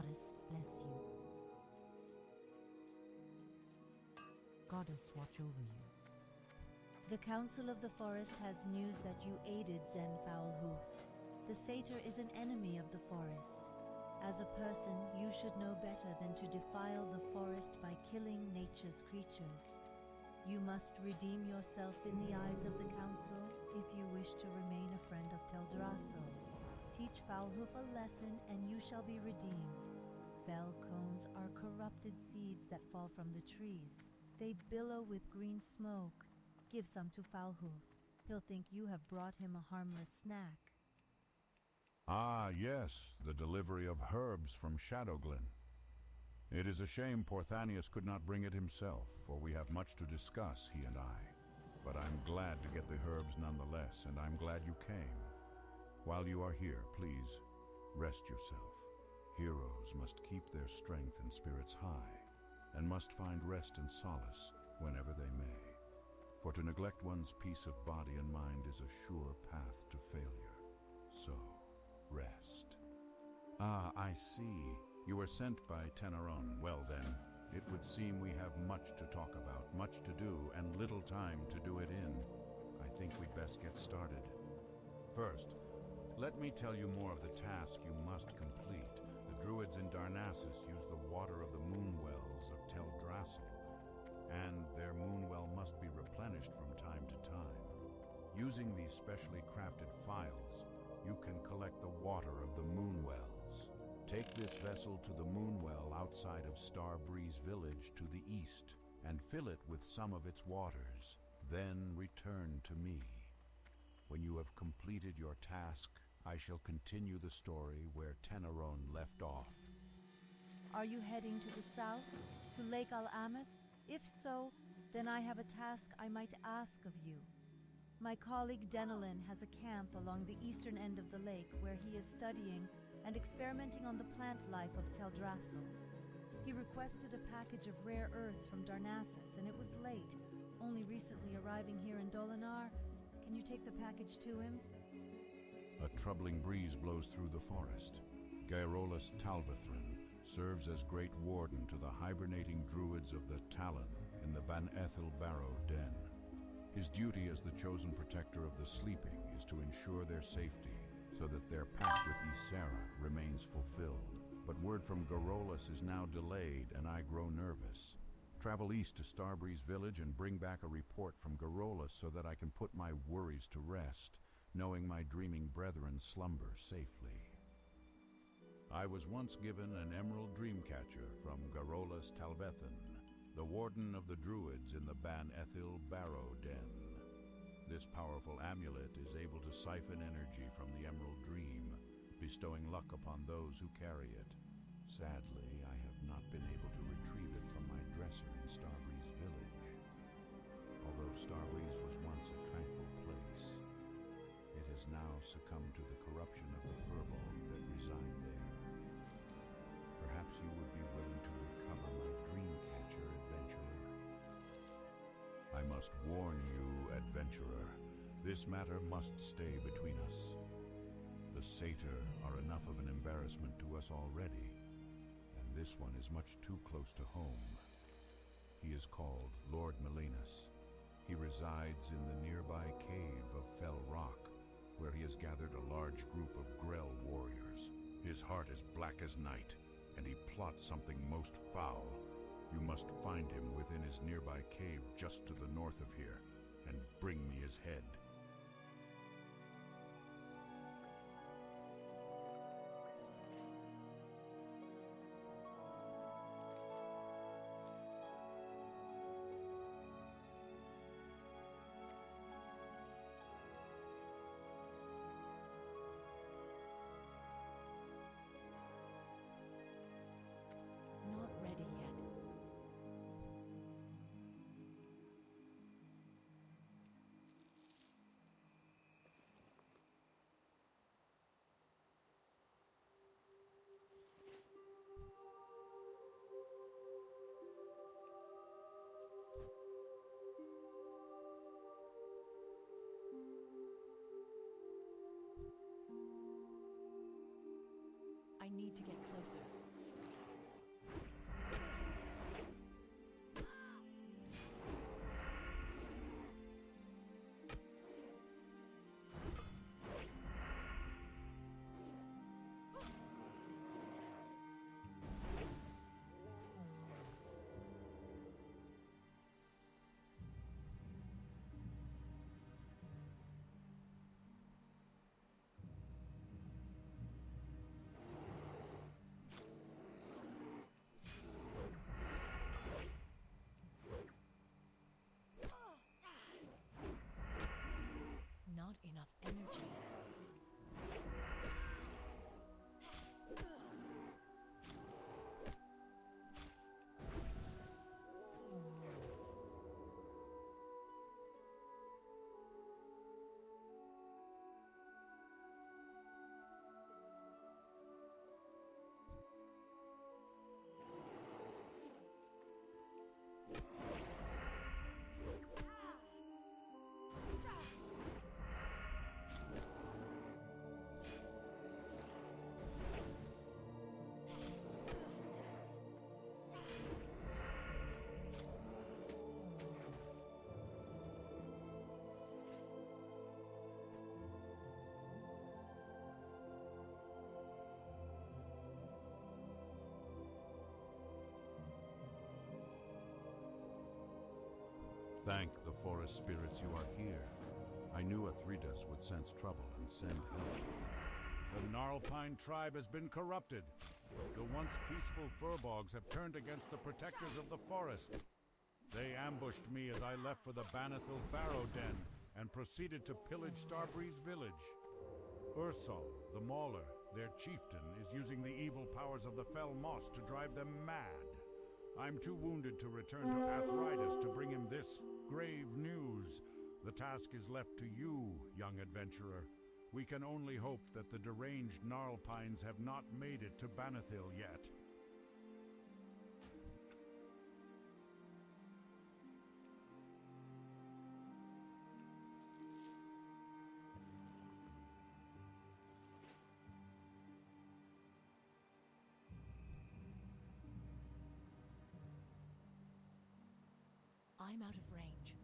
Speaker 9: Goddess bless you. Goddess watch over you. The Council of the Forest has news that you aided Zen Foulhoof. The satyr is an enemy of the forest. As a person, you should know better than to defile the forest by killing nature's creatures. You must redeem yourself in the eyes of the Council if you wish to remain a friend of Teldrassil. Teach Foulhoof a lesson and you shall be redeemed. Fell cones are corrupted seeds that fall from the trees. They billow with green smoke. Give some to Foulhoof. He'll think you have brought him a harmless snack.
Speaker 6: Ah, yes, the delivery of herbs from Shadowglen. It is a shame Porthanius could not bring it himself, for we have much to discuss, he and I. But I'm glad to get the herbs nonetheless, and I'm glad you came. While you are here, please, rest yourself. Heroes must keep their strength and spirits high, and must find rest and solace whenever they may. For to neglect one's peace of body and mind is a sure path to failure. So, rest. Ah, I see. You were sent by Teneron. Well then, it would seem we have much to talk about, much to do, and little time to do it in. I think we'd best get started. First, let me tell you more of the task you must complete. The druids in Darnassus use the water of the moonwells of Teldrassil, and their moonwell must be replenished from time to time. Using these specially crafted phials, you can collect the water of the moonwells. Take this vessel to the moonwell outside of Starbreeze Village to the east, and fill it with some of its waters. Then return to me. When you have completed your task, I shall continue the story where Teneron left off.
Speaker 9: Are you heading to the south, to Lake Al-Ameth? If so, then I have a task I might ask of you. My colleague Denelin has a camp along the eastern end of the lake where he is studying and experimenting on the plant life of Teldrassil. He requested a package of rare earths from Darnassus, and it was late, only recently arriving here in Dolinar. Can you take the package to him?
Speaker 6: A troubling breeze blows through the forest. Gaerolus Talvathrin serves as Great Warden to the hibernating druids of the Talon in the Banethil Barrow Den. His duty as the chosen protector of the sleeping is to ensure their safety, so that their pact with Ysera remains fulfilled. But word from Gaerolus is now delayed, and I grow nervous. Travel east to Starbreeze Village and bring back a report from Gaerolus so that I can put my worries to rest, knowing my dreaming brethren slumber safely. I was once given an emerald dreamcatcher from Gaerolus Talvethan, the warden of the druids in the Banethil Barrow Den. This powerful amulet is able to siphon energy from the emerald dream, bestowing luck upon those who carry it. Sadly, I have not been able to retrieve it from my dresser in Starbreeze Village. Although Starbreeze was once a tranquil place, it has now succumbed to the corruption of the Furbolg that reside there. Perhaps you would be willing to recover my dreamcatcher, adventurer. I must warn you, adventurer, this matter must stay between us. The satyr are enough of an embarrassment to us already, and this one is much too close to home. He is called Lord Melanus. He resides in the nearby cave of Fell Rock, where he has gathered a large group of Grell warriors. His heart is black as night, and he plots something most foul. You must find him within his nearby cave just to the north of here, and bring me his head.
Speaker 7: Not ready yet. I need to get closer. enough energy.
Speaker 6: Thank the forest spirits you are here. I knew Athridas would sense trouble and send help. The Gnarlpine tribe has been corrupted. The once peaceful Furbogs have turned against the protectors of the forest. They ambushed me as I left for the Banithil Barrow Den and proceeded to pillage Starbreeze village. Ursal, the Mauler, their chieftain, is using the evil powers of the Fell Moss to drive them mad. I'm too wounded to return to Athridas to bring him this grave news. The task is left to you, young adventurer. We can only hope that the deranged Gnarlpines have not made it to Banithil yet.
Speaker 7: I'm out of range.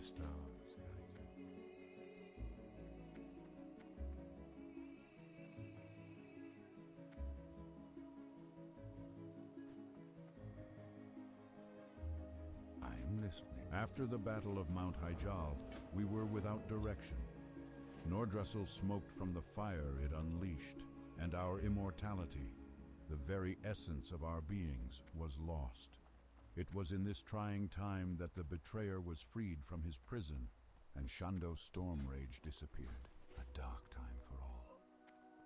Speaker 6: stars guide you. I'm listening. After the Battle of Mount Hyjal, we were without direction. Nordrussel smoked from the fire it unleashed, and our immortality, the very essence of our beings, was lost. It was in this trying time that the betrayer was freed from his prison, and Shando's storm rage disappeared. A dark time for all.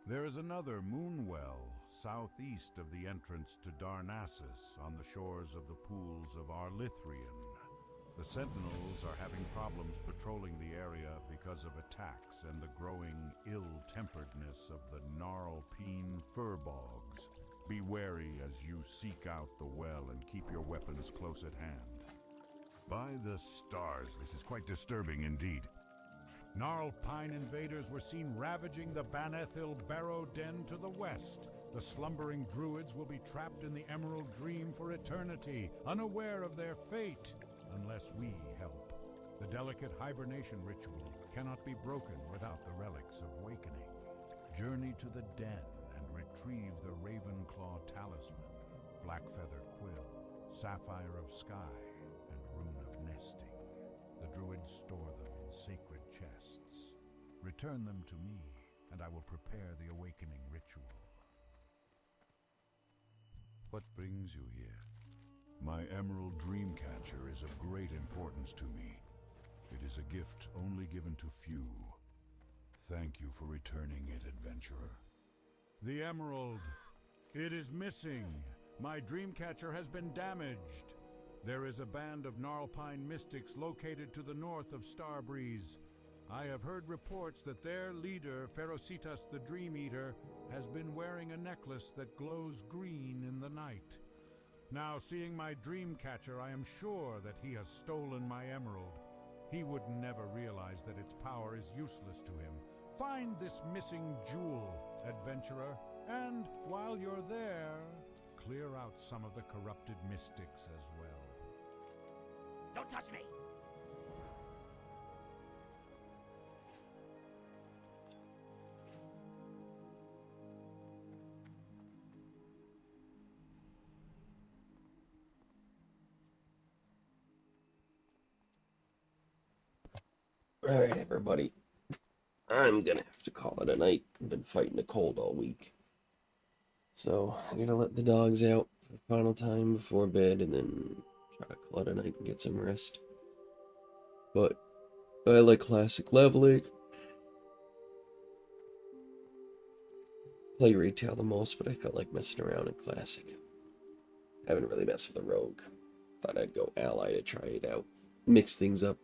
Speaker 6: There is another Moonwell, southeast of the entrance to Darnassus, on the shores of the pools of Arlithrian. The Sentinels are having problems patrolling the area because of attacks and the growing ill-temperedness of the Gnarlpine Furbogs. Be wary as you seek out the well and keep your weapons close at hand. By the stars, this is quite disturbing indeed. Gnarlpine invaders were seen ravaging the Banethil Barrow Den to the west. The slumbering druids will be trapped in the Emerald Dream for eternity, unaware of their fate, unless we help. The delicate hibernation ritual cannot be broken without the relics of Wakening. Journey to the den and retrieve the Ravenclaw Talisman, Blackfeather Quill, Sapphire of Sky, and Rune of Nesting. The druids store them in sacred chests. Return them to me, and I will prepare the awakening ritual. What brings you here? My Emerald Dreamcatcher is of great importance to me. It is a gift only given to few. Thank you for returning it, adventurer. The Emerald! It is missing! My Dreamcatcher has been damaged! There is a band of Gnarlpine mystics located to the north of Starbreeze. I have heard reports that their leader, Ferocitas the Dream Eater, has been wearing a necklace that glows green in the night. Now, seeing my Dreamcatcher, I am sure that he has stolen my emerald. He would never realize that its power is useless to him. Find this missing jewel, adventurer, and while you're there, clear out some of the corrupted mystics as well.
Speaker 10: Don't touch me!
Speaker 1: Alright, everybody. I'm gonna have to call it a night. I've been fighting a cold all week. So, I'm gonna let the dogs out for the final time before bed and then try to call it a night and get some rest. But, I like classic leveling. Play retail the most, but I felt like messing around in classic. I haven't really messed with a rogue. Thought I'd go ally to try it out. Mix things up.